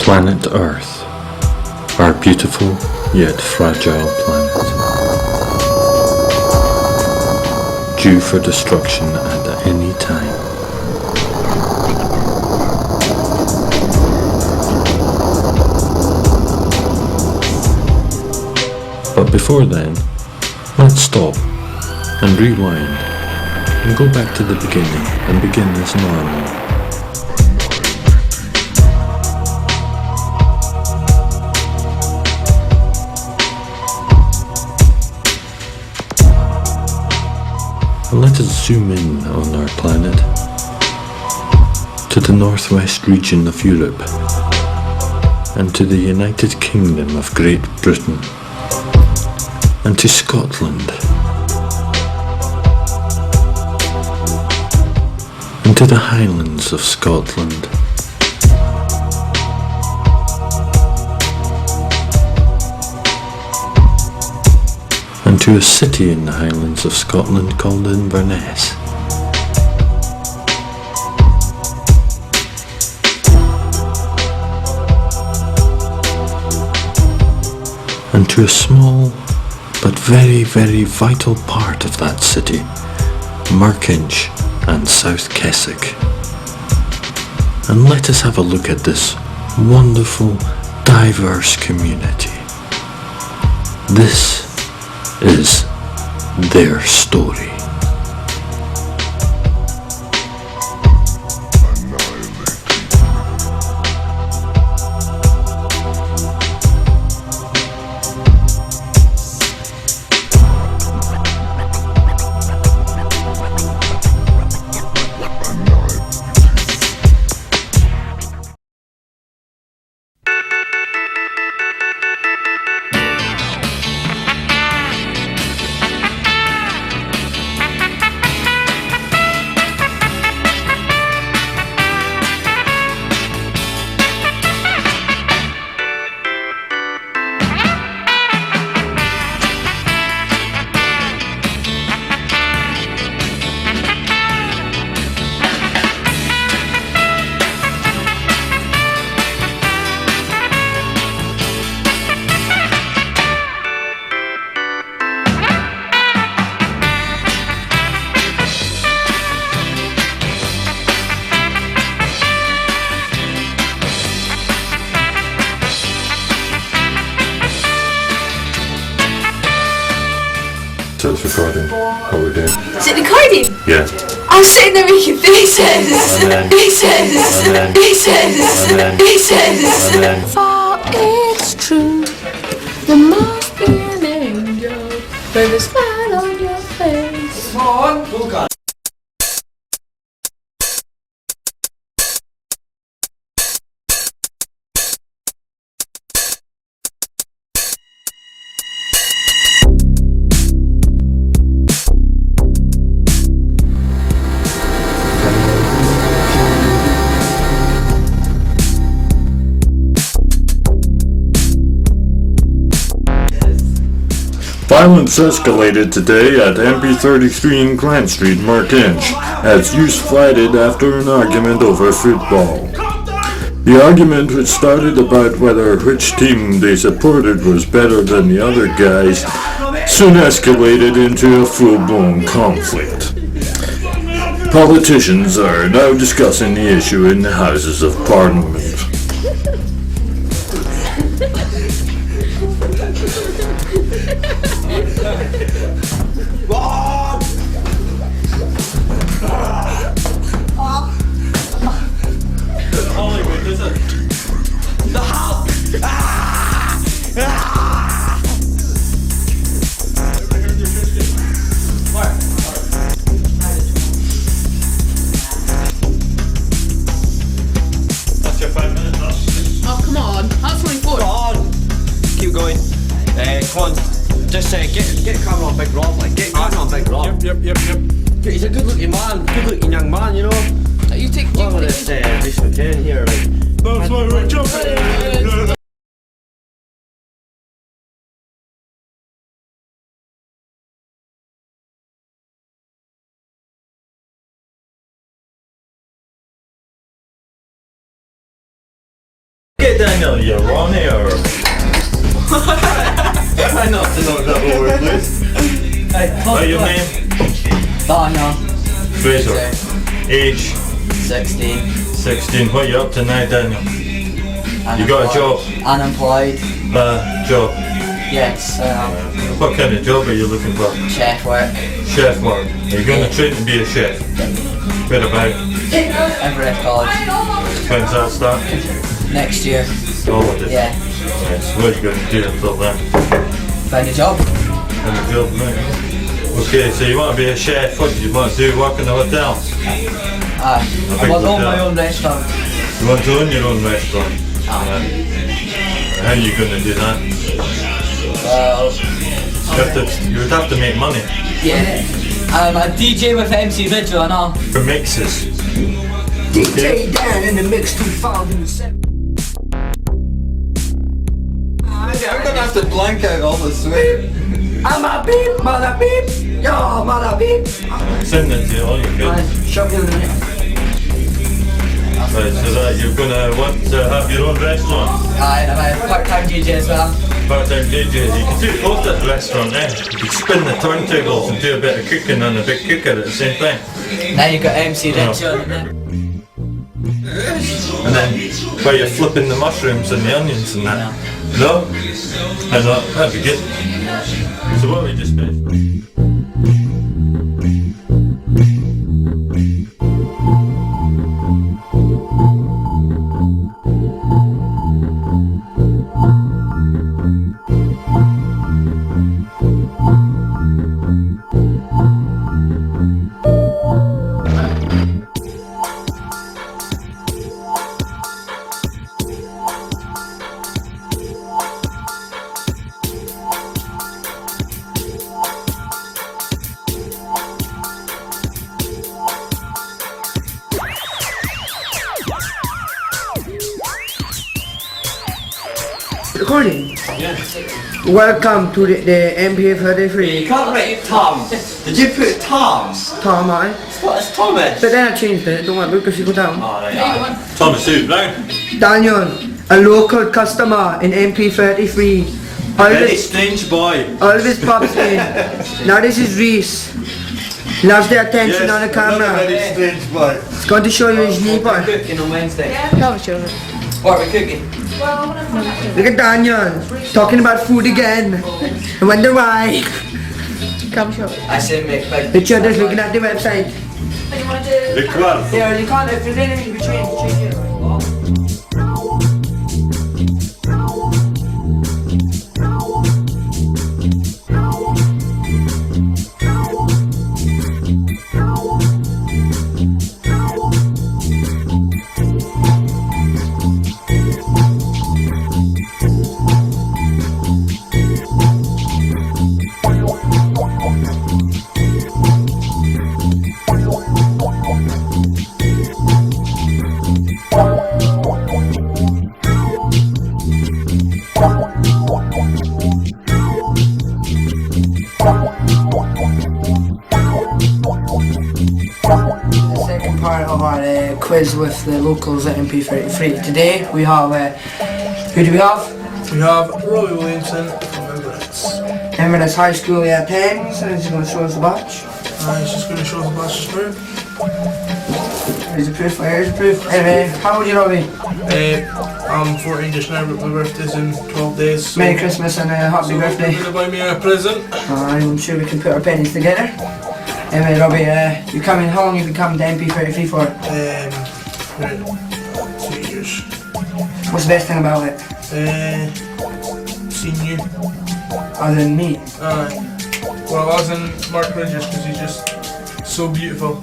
Planet Earth, our beautiful yet fragile planet, due for destruction at any time. But before then, let's stop and rewind and go back to the beginning and begin this normal. And let us zoom in on our planet to the northwest region of Europe and to the United Kingdom of Great Britain and to Scotland and to the Highlands of Scotland. And to a city in the Highlands of Scotland called Inverness. And to a small but very, very vital part of that city, Merkinch and South Keswick. And let us have a look at this wonderful, diverse community. This is their story. So it's recording. How are we doing? Is it recording? Yeah. I was sitting there making faces. And then- Faces. and then- Faces. and then- Faces. and then- For it's true, there must be an angel with a smile on your face. Come on, look at. Violence escalated today at MP33 in Grant Street, Merkinch, as youth fighted after an argument over football. The argument, which started about whether which team they supported was better than the other guys, soon escalated into a full-blown conflict. Politicians are now discussing the issue in the Houses of Parliament. That's your 5 minutes. Oh, come on. That's only Go good. on. Keep going. Come on. Just get camera on Big Rob. Like, get camera on Big Rob. Yep. He's a good-looking man. Good-looking young man, you know. You take Look at this weekend here. Like, That's why we're jumping. Okay, Daniel, you're on air. Try not to knock that over, please. What's your name? Daniel. Fraser. Age? 16. 16. What are you up to now, Daniel? You got a job? Unemployed. Job. Yes. What kind of job are you looking for? Chef work. Chef work. Are you going to train to be a chef? Where about? Everett College. When's that start? Next year. Oh, it is. Yeah. Yes. What are you going to do until then? Find a job. And a job, right? Okay, so you want to be a chef. What do you want to do? Work in a hotel? I big want to own hotel. my own restaurant. You want to own your own restaurant? Aye. How are you going to do that? Well, You would have to make money yeah. I'm a DJ with MC Vigil and all. for mixes. DJ Dan in the mix 2007. I'm gonna have to blank out all the swear. I'm a beep, mother beep, yo, mother beep. Send it to all your kids. Shut me in the neck. Right, so that you're going to want to have your own restaurant. Aye, and I'm a part-time DJ as well. Part-time DJ. You can do both at the restaurant then. You can spin the turntables and do a bit of cooking on a big cooker at the same time. Now you got MC Vigil and then. And then while you're flipping the mushrooms and the onions and that. No? I thought that'd be good. So what we just made? Recording? Welcome to the MPA 33. You can't write Tom. Did you put Tom? Tom, aye. What's Thomas? But then I changed it, don't worry, because you go down. Alright. Thomas who? Brown? Daniel, a local customer in MP33. Very Always, strange boy. always pops in. Now this is Reese. Loves the attention on the camera. Very strange boy. It's going to show you his neighbor. Cooking on Wednesday. Come show it. What are we cooking? Look at Daniel, talking about food again. I wonder why. Come show it. I say make big. Richard is looking at the website. Record. Yeah, you can't, if there's anything to change it. The second part of our quiz with the locals at MP33. Today we have, who do we have? We have Roy Williamson from Emirates. Emirates High School Year 10s, and he's going to show us the batch. He's just going to show us the batch through. Here's the proof, here's the proof. Anyway, how old are you, Robbie? I'm 14 just now, but my birthday's in 12 days. So Merry Christmas and happy so birthday. you're going to buy me a present? I'm sure we can put our pennies together. Anyway, Robbie, you coming? How long have you come to MP33 for? Right, 2 years. What's the best thing about it? Seen you. Other than me? Well, I was in Mark Bridges because he's just so beautiful.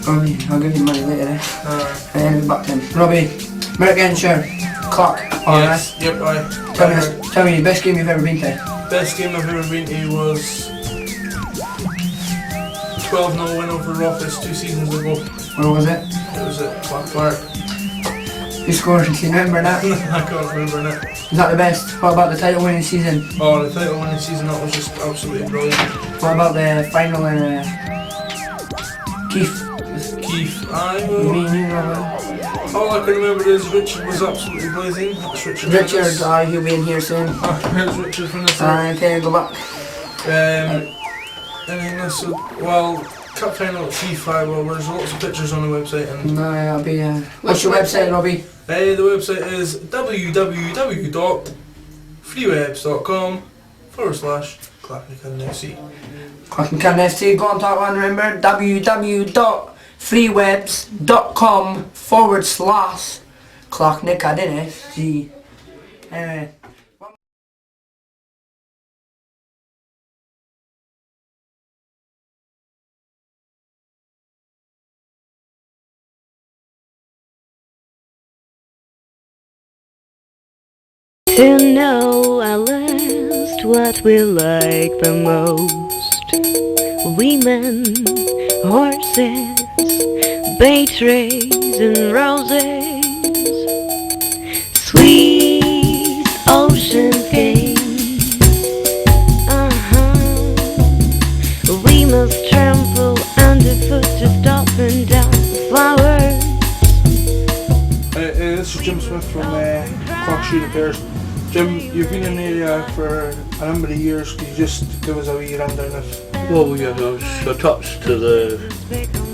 Robbie, I'll give you money later. And back then. Robbie, Merkinch, clock. Yes, yep, Tell me the best game you've ever been to. Best game I've ever been to was 12-0 win over Office 2 seasons ago. Where was it? It was at Black Park. Who scored? Can you remember that? I can't remember now. Is that the best? What about the title winning season? Oh, the title winning season, that was just absolutely brilliant. What about the final in Keith? Keith, I Me and you, Robbie. All I can remember is Richard was absolutely blazing. That's Richard. Richard, he'll be in here soon. There's Richard from the start. Okay, go back. Anything else? Well, Cup final at FIFA, well, there's lots of pictures on the website. And No, I'll be. What's your website, Robbie? the website is www.freewebs.com/ClarkNican Clackencan FC, go on that one, remember? www.freewebs.com/ClarkNican FC. Anyway. To know at last what we like the most. Women, horses, bay trees and roses. Sweet ocean things. We must trample underfoot to stop and down the flowers. This is Jim Smith from Clark Street Repairs. Jim, you've been in the area for a number of years. Could you just give us a wee rundown of... Well, yeah, I was attached to the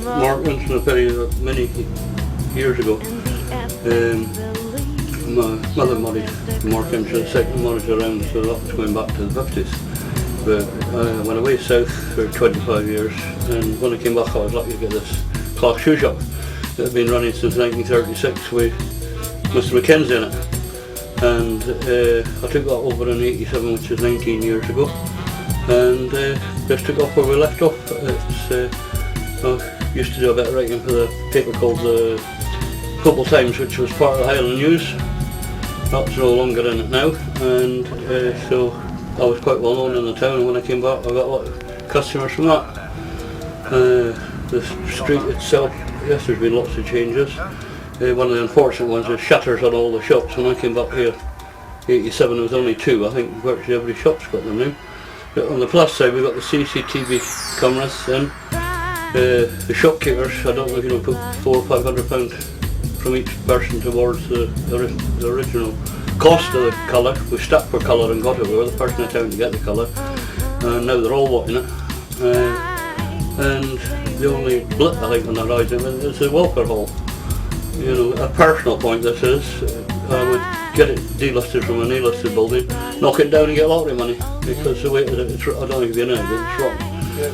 Merkinch and Ferry many years ago. My mother married Merkinch, the second marriage around, so that was going back to the 50s. But I went away south for 25 years, and when I came back I was lucky to get this Clark shoe shop that had been running since 1936 with Mr Mackenzie in it. And I took that over in 87, which is 19 years ago, and just took off where we left off. I used to do a bit of writing for the paper called the Football Times, which was part of the Highland News. That's no longer in it now, and so I was quite well known in the town, and when I came back I got a lot of customers from that. The street itself, yes, there's been lots of changes. One of the unfortunate ones is shutters on all the shops. When I came back here, 87, there was only 2. I think virtually every shop's got them now. But on the plus side, we've got the CCTV cameras in. The shopkeepers, I don't know if you know, put £400 or £500 from each person towards the original cost of the colour. We stuck for colour and got it. We were the person in town to get the colour. And now they're all wanting it. And the only blip I think on the horizon is the welfare hall. You know, a personal point this is, I would get it delisted from an A-listed building, knock it down and get lottery money, because the way it's, I don't think if you know, but it's wrong. Yeah.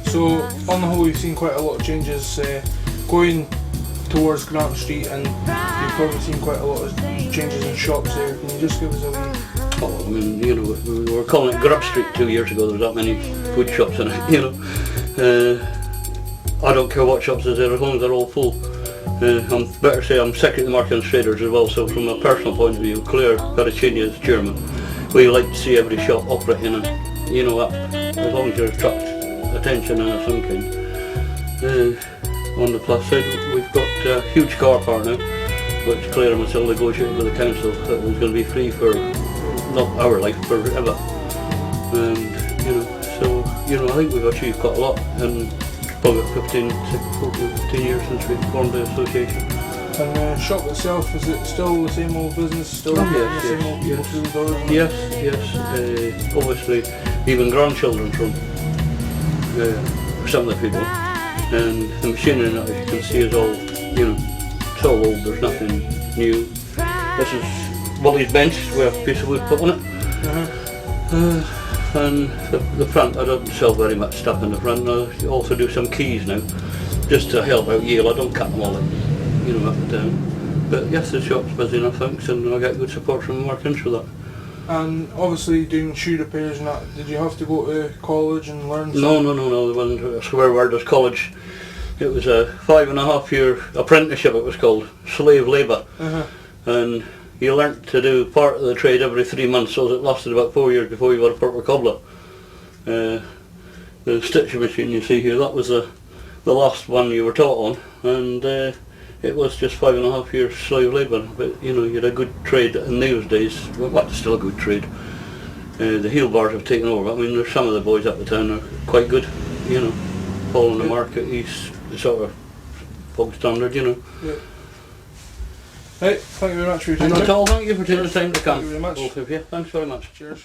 So, on the whole, we've seen quite a lot of changes going towards Grant Street, and you've probably seen quite a lot of changes in shops there. Can you just give us a wee... Oh, I mean, you know, we were calling it Grub Street 2 years ago. There was that many food shops in it, you know. I don't care what shops is there, as long as they're all full. I'm better say I'm secretary of the Merkinch Traders as well, so from a personal point of view, Claire Pericini is chairman. We like to see every shop operating, and you know, as long as you're attract attention and of some kind. On the plus side, we've got a huge car park now, which Claire and myself negotiated with the council that was going to be free for not our life, forever. And you know, so you know, I think we've achieved quite a lot. And probably about 15 years since we formed the association. And the shop itself, is it still the same old business? Still the same old people through the doors? Yes. Obviously, even grandchildren from some of the people. And the machinery that, as you can see, is all, you know, it's all old, there's nothing new. This is Wally's bench, we have a piece of wood put on it. And the front, I don't sell very much stuff in the front. I also do some keys now, just to help out yield. I don't cut them all in, you know, up and down. But yes, the shop's busy enough, thanks, and I get good support from Merkinch for that. And obviously doing shoe repairs and that, did you have to go to college and learn something? No, there wasn't a swear word as college. It was a 5.5-year apprenticeship, it was called, slave labour. And you learnt to do part of the trade every 3 months, so it lasted about 4 years before you got a proper cobbler. The stitching machine you see here, that was the last one you were taught on, and it was just 5.5 years slave labour. But you know, you had a good trade in those days. Well, it's still a good trade. The heel bars have taken over. I mean, there's some of the boys up the town are quite good, you know. Paul in the market, he's the sort of bog standard, you know. Yeah. Right, thank you very much for your time. Not sir. at all, thank you for taking the time to come. Thank you very much. Both of you. Thanks very much. Cheers.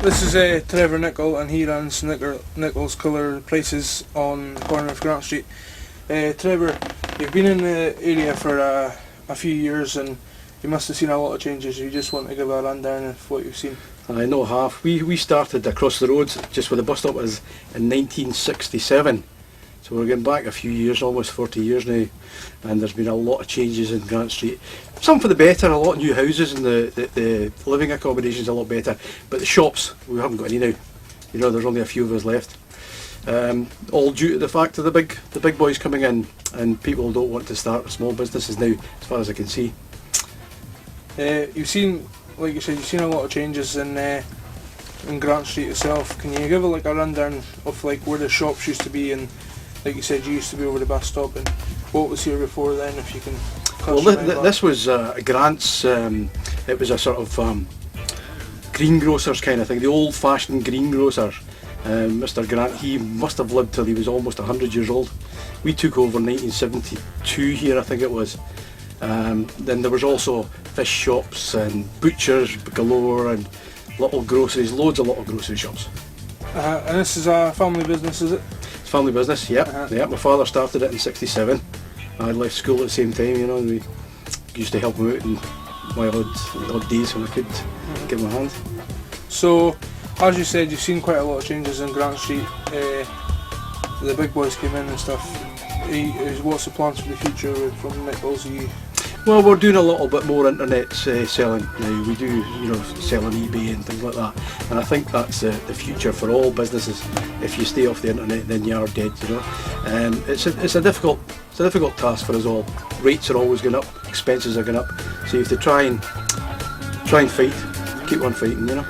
This is Trevor Nichol, and he runs Nichol's Colour Places on the corner of Grant Street. Trevor, you've been in the area for a few years, and you must have seen a lot of changes. You just want to give a rundown of what you've seen. I know half. We started across the road, just where the bus stop is, in 1967. So we're getting back a few years, almost 40 years now, and there's been a lot of changes in Grant Street. Some for the better, a lot of new houses, and the living accommodations a lot better. But the shops, we haven't got any now. You know, there's only a few of us left. All due to the fact of the big boys coming in, and people don't want to start small businesses now, as far as I can see. You've seen, like you said, you've seen a lot of changes in Grant Street itself. Can you give a rundown of like where the shops used to be, and like you said, you used to be over the bus stop, and what was here before then, if you can? Well, this was Grant's. It was a sort of greengrocers kind of thing, the old-fashioned greengrocer. Mr. Grant, he must have lived till he was almost 100 years old. We took over in 1972 here, I think it was. Then there was also fish shops and butchers galore, and little groceries, loads of little grocery shops. And this is a family business, is it? It's family business, yeah. Yeah. My father started it in '67. I left school at the same time, you know, and we used to help him out in my odd days when I could give him a hand. So, as you said, you've seen quite a lot of changes in Grant Street. The big boys came in and stuff. What's the plans for the future from Nichols? Well, we're doing a little bit more internet selling now. We do, you know, sell on eBay and things like that. And I think that's the future for all businesses. If you stay off the internet, then you are dead, you know. It's a difficult task for us all. Rates are always going up, expenses are going up. So you have to try and fight, keep on fighting, you know.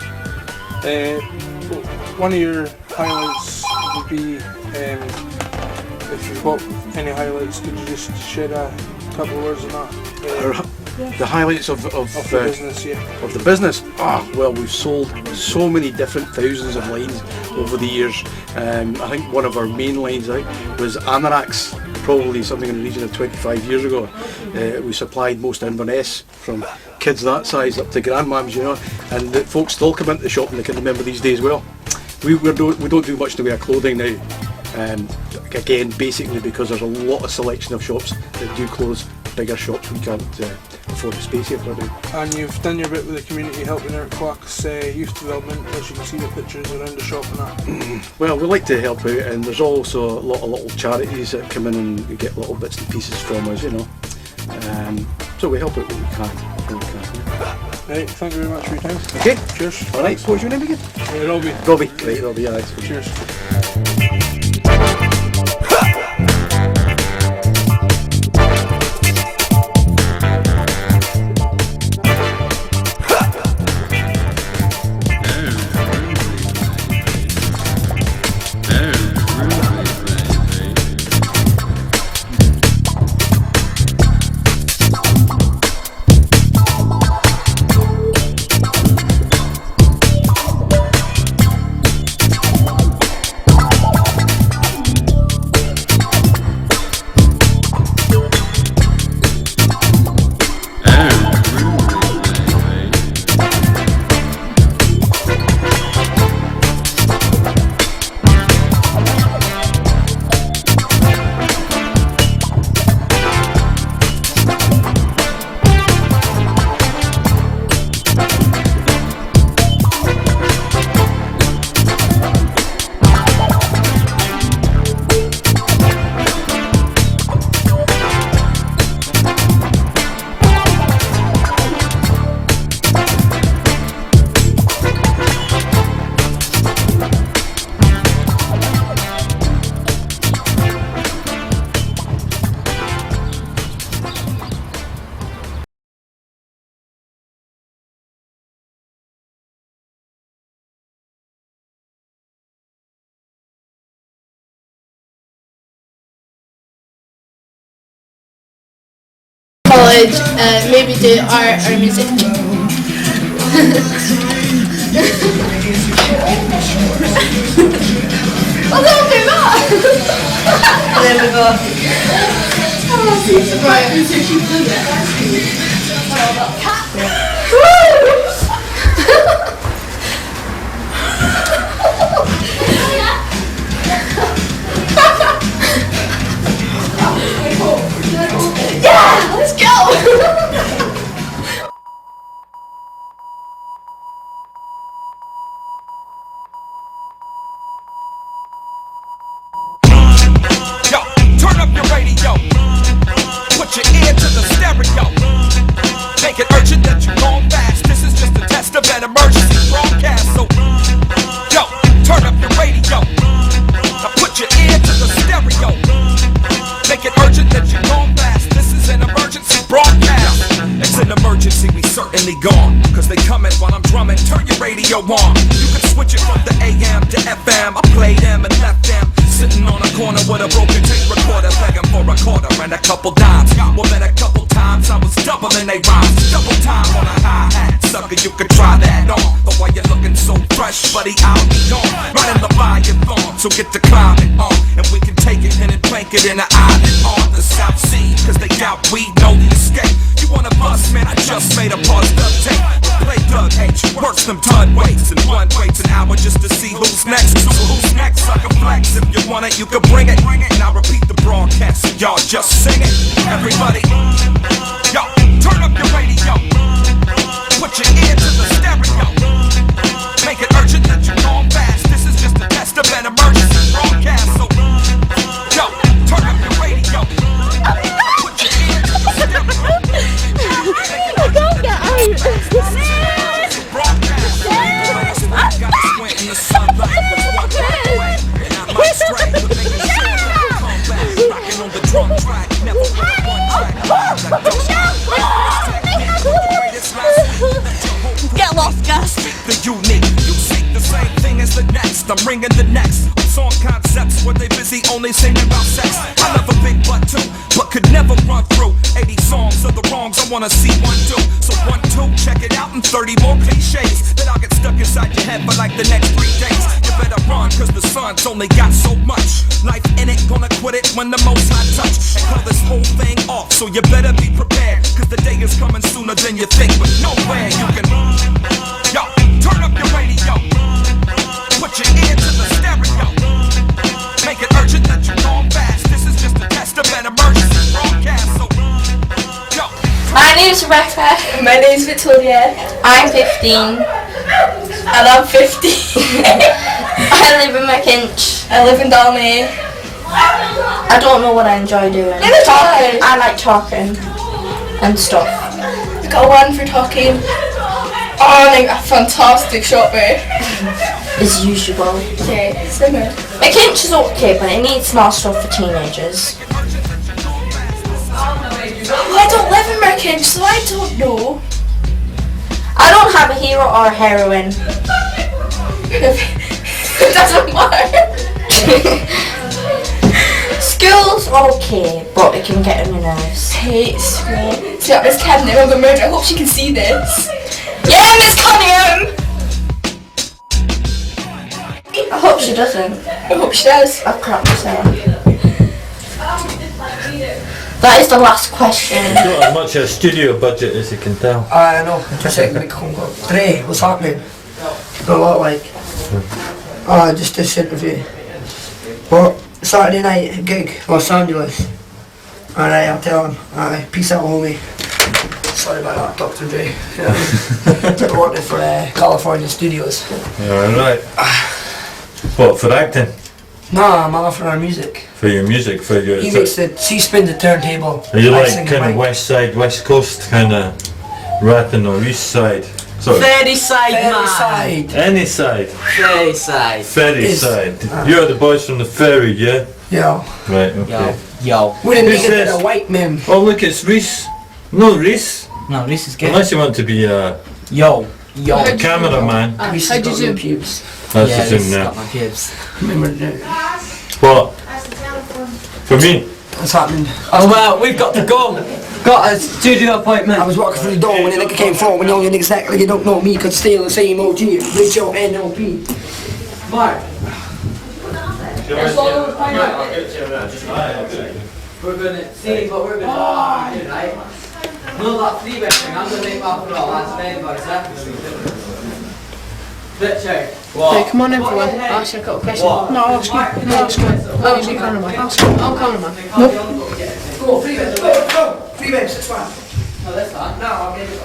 One of your highlights would be, if you've got any highlights, could you just share a couple of words on that? The highlights of the business, yeah. Of the business? Well, we've sold so many different thousands of lines over the years. I think one of our main lines was anoraks, probably something in the region of 25 years ago. We supplied most Inverness, from kids that size up to grandmams, you know, and the folks still come into the shop and they can remember these days well. We don't do much in the way of clothing now. Again, basically because there's a lot of selection of shops that do close. Bigger shops we can't afford the space here for now. And you've done your bit with the community, helping out Clark's youth development, as you can see the pictures around the shop and that. Well, we like to help out, and there's also a lot of little charities that come in and get little bits and pieces from us, you know. So we help out when we can. Right, thank you very much for your time. Okay, cheers. Alright, what's your name again? Robbie. Robbie, right, Robbie, yeah, that's good. Cheers. and maybe do our music. Oh, don't do that! There we go. Right. Yeah, let's go! Turn up your radio. Put your ear to the stereo. Make it urgent that you're going fast. This is just a test of an emergency broadcast. So, yo, turn up your radio. Now put your ear to the stereo. Make it urgent that you're going fast. This is an emergency broadcast. It's an emergency, we certainly gone. Cause they coming while I'm drumming. Turn your radio on. You can switch it from the AM to FM. I play them and left them sitting on a corner with a broken tape recorder, begging for a quarter and a couple dimes. Well, then a couple times I was doubling they rhymes. Double time on a hi-hat, sucker, you could try that on. But while you're looking so fresh, buddy, I'll be gone. Running the volume on, so get the climbing on. And we can take it and plank it in an island on the South Sea. Cause they doubt we know the escape. You wanna bust, man, I just made a paused up tape. Play Doug H, works them ton weights. And one waits an hour just to see who's next. So who's next? Sucker flex. If you want it, you can bring it. And I'll repeat the broadcast, so y'all just sing it. Everybody, yo, turn up your radio. Put your ear to the stereo. Make it urgent that you're going fast. This is just a test of an emergency broadcast. So, yo, turn up your radio. Put your ear to the stereo. I don't get Get lost, Gus. The unique, you seek the same thing as the next. I'm ringing the next song concepts where they busy only singing about sex. I love a big butt too, but could never run through 80 songs of the wrongs I wanna see one do. So 1, 2, check it out, and 30 more cliches that I'll get stuck inside your head for like the next 3 days. You better run, cause the sun's only got so much life in it. Gonna quit it when the most high touch and call this whole thing off. So you better be prepared, cause the day is coming sooner than you think. But nowhere you can, yo, turn up your radio. Put your ear to the stereo. Make it urgent that you're going fast. This is just a test of an emergency broadcast. So, yo. My name's Rebecca. My name's Victoria. I'm 15. And I'm 15. I live in Merkinch. I live in Dalmy. I don't know what I enjoy doing. Talking. I like talking and stuff. We've got a 1 for talking. Oh, like a fantastic shot there. As usual. Okay, similar. Merkinch is okay, but it needs more stuff for teenagers. Oh, I don't live in Merkinch, so I don't know. I don't have a hero or a heroine. It doesn't matter. School's okay, but it can get on my nerves. Hate school. See that Miss Cunningham, I'm gonna murder. I hope she can see this. Yeah, Miss Cunningham! I hope she doesn't. I hope she does. I've crap myself. That is the last question. It's not as much a studio budget as you can tell. I know, just like the Dre, what's happening? A lot like, just this interview. But Saturday night gig, Los Angeles. Alright, I'll tell him. Peace out, homie. Sorry about that, Dr. Dre. Yeah. Working for California Studios. Yeah, right. What, for acting? Nah, I'm off for our music. For your music, for your... He spins the turntable. Are you like kind of west side, west coast kind of rapping, or east side? Sorry. Ferry side, man. Side. Any side? Ferry side. Ferry side. You're the boys from the ferry, yeah? Yeah. Right, okay. Yo. We didn't make it to the white man. Oh look, it's Reese. No, Reese. No, Reese is good. Unless you want to be a... Yo. A cameraman. Reese has got no pubes. That's yeah, the Reese thing now. got my pubes. Remember that. What? For me? What's happening? Oh well, we've got to go. Got a studio appointment. I was walking through the door when the nigga came forward, when you only exactly you don't know me could steal the same OG, with your NLP. Mark. We're gonna see what we're gonna do, right? No, that three-way thing, I'm gonna make my for all, that's main boys, Richard. Okay, come on everyone, I'll ask you a couple questions. No, I'll ask you. No, ask you. I'll ask you cameraman. Ask you. I'm cameraman. No. Go, 3 minutes, go! 3 minutes, it's fine. No, this one. No, I'll get it.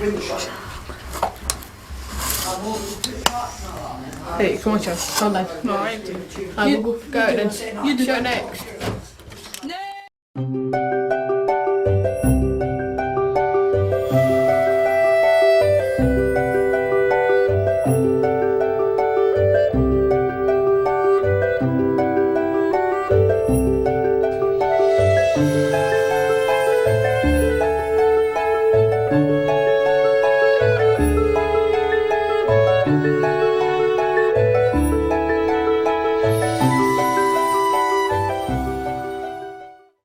Win the shot. Hey, come on, Charles. Calm down. No, I ain't doing it. Go out then. You do it next.